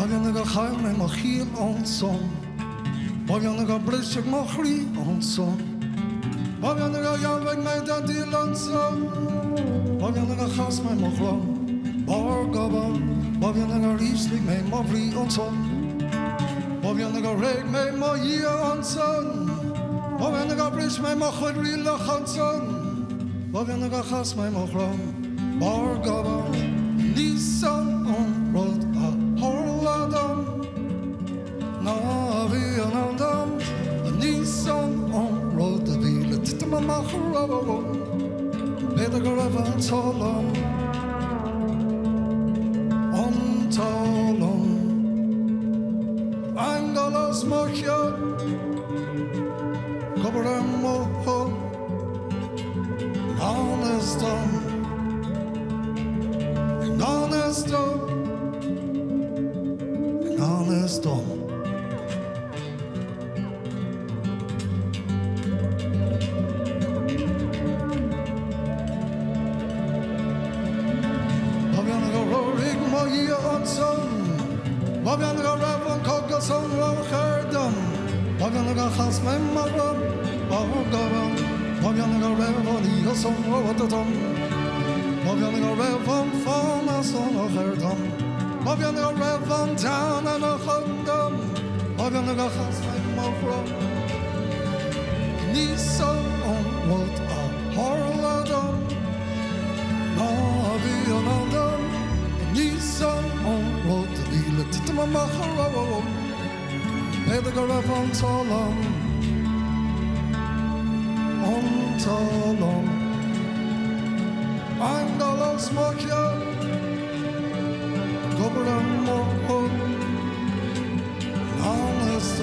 Bhagan go chaim me mo chiel on son. Bhagan go brishig mo chrí on son. Bhagan go yalveg me da díl on son. Bhagan go chas me mo chrom. Bar gaba. Bhagan go ríslig me mo brí on son. Bhagan go reg me mo yí on son. Bhagan go brish me mo chud rílach on son. Bhagan go chas me mo chrom. Bar gaba. Nísan on rod a horladam. Na bhí an andam. Nísan on rod a bhíle titama machrabagam. Beda go raibh an talam. An talam. Angalas Micheál Gobar mo ho. Honest dom. Bhagan go rorig mo yí an son. Bhagan go raibh an cogus an rochardam. Bhagan go chas me maram. Bhagan go raibh an íos an rochardam. Bhagan go raibh an fánas an rochardam. Bhagan go raibh an down an rochardam. Bhagan go chas me maram. Nísan an rud a horladam. Na bhí an andam. Nísan an rud a bhíle titama machrabagam. Beda go raibh an talam. An talam. Angalas Micheál Gobar mo ho. Honest